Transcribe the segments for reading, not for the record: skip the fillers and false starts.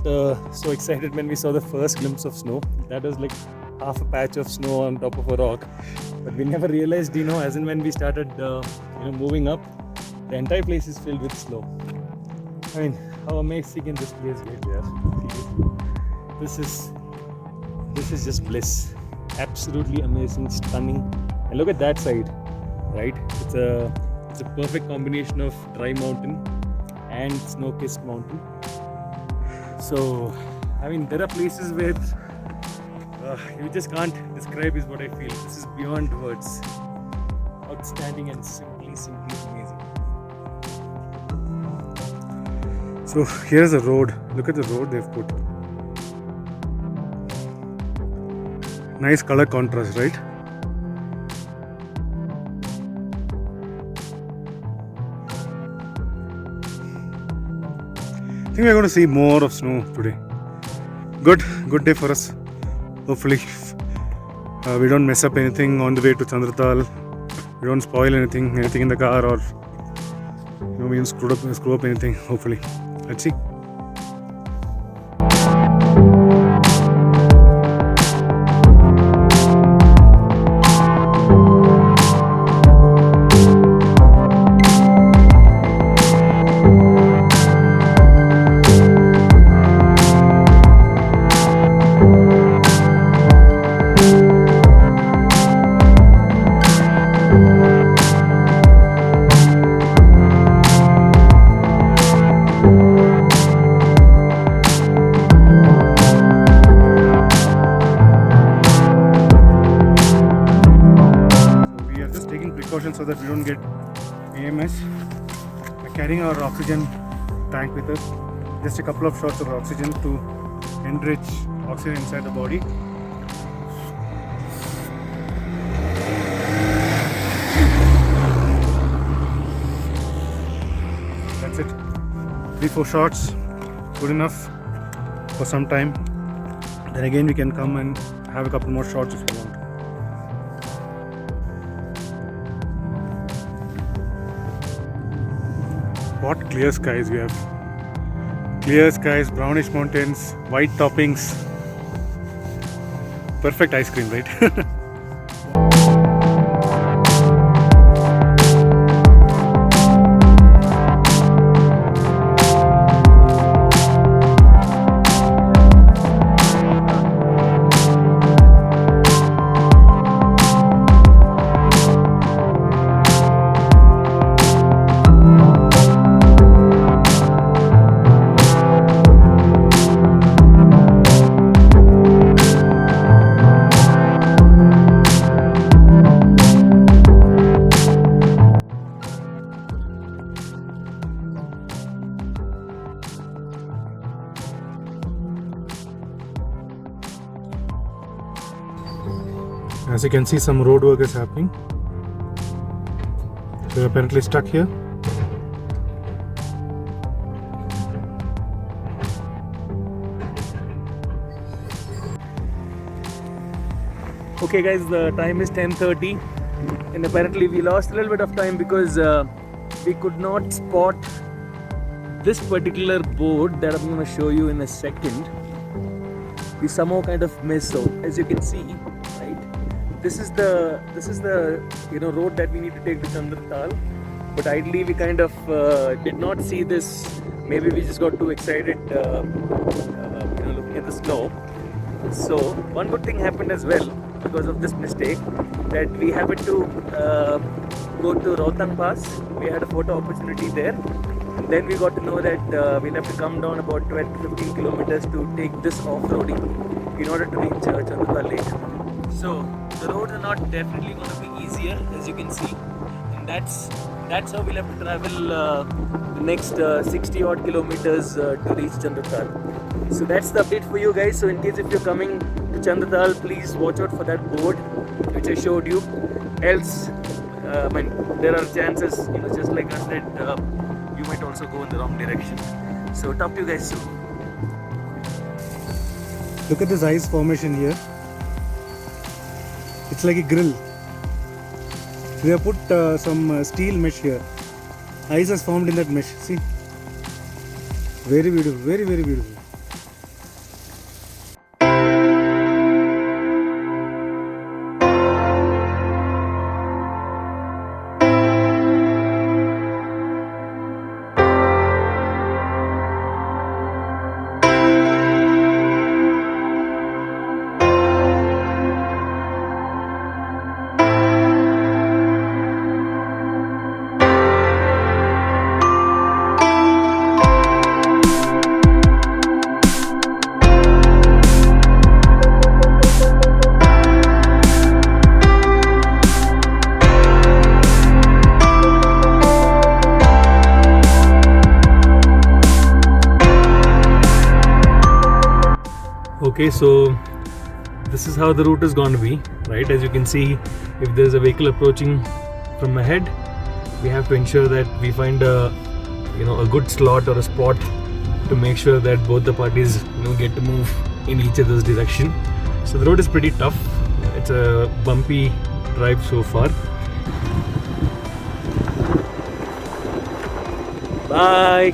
so excited when we saw the first glimpse of snow. That was like half a patch of snow on top of a rock, but we never realized, as and when we started, moving up, the entire place is filled with snow. I mean, how amazing can this place get? Yeah, this is just bliss. Absolutely amazing, stunning. And look at that side, right? It's a perfect combination of dry mountain and snow-kissed mountain. So, I mean, there are places where you just can't describe is what I feel. This is beyond words. Outstanding and simply amazing. So here's the road. Look at the road they've put. Nice color contrast, right? I think we're going to see more of snow today. Good day for us. Hopefully we don't mess up anything on the way to Chandratal. We don't spoil anything in the car, or we don't screw up anything. Hopefully, let's see. So that we don't get AMS. We're carrying our oxygen tank with us. Just a couple of shots of oxygen to enrich oxygen inside the body. That's it. 3-4 shots, good enough for some time. Then again we can come and have a couple more shots if you want. What clear skies we have. Clear skies, brownish mountains, white toppings. Perfect ice cream, right? As you can see, some road work is happening. They're apparently stuck here. Okay guys, the time is 10:30 and apparently we lost a little bit of time because we could not spot this particular board that I'm going to show you in a second. We somehow kind of missed. So as you can see, right, this is the road that we need to take to Chandratal, but ideally we kind of did not see this. Maybe we just got too excited looking at the snow. So one good thing happened as well because of this mistake, that we happened to go to Rohtang Pass. We had a photo opportunity there, and then we got to know that we'll have to come down about 12 to 15 kilometers to take this off-roading in order to reach Chandratal Lake. So the roads are not definitely going to be easier, as you can see, and that's how we'll have to travel the next 60 odd kilometers to reach Chandratal. So that's the update for you guys. So in case if you're coming to Chandratal, please watch out for that board which I showed you. Else, there are chances, just like I said, you might also go in the wrong direction. So talk to you guys soon. Look at this ice formation here. It's like a grill. They have put some steel mesh here. Ice has formed in that mesh. See? Very beautiful. Very, very beautiful. Okay, so this is how the route is going to be, right? As you can see, if there's a vehicle approaching from ahead, we have to ensure that we find a good slot or a spot to make sure that both the parties get to move in each other's direction. So the road is pretty tough. It's a bumpy drive so far. Bye.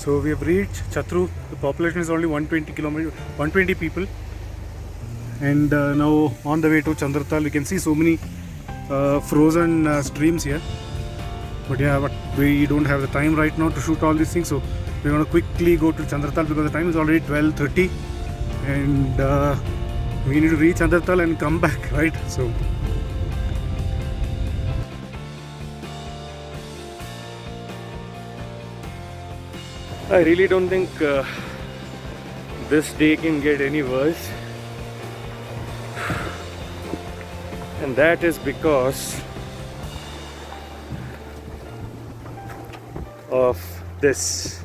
So we have reached Chatru. The population is only 120 people, and now on the way to Chandratal. We can see so many frozen streams here. But we don't have the time right now to shoot all these things, so we're going to quickly go to Chandratal because the time is already 12:30, and we need to reach Chandratal and come back, right? So. I really don't think this day can get any worse, and that is because of this.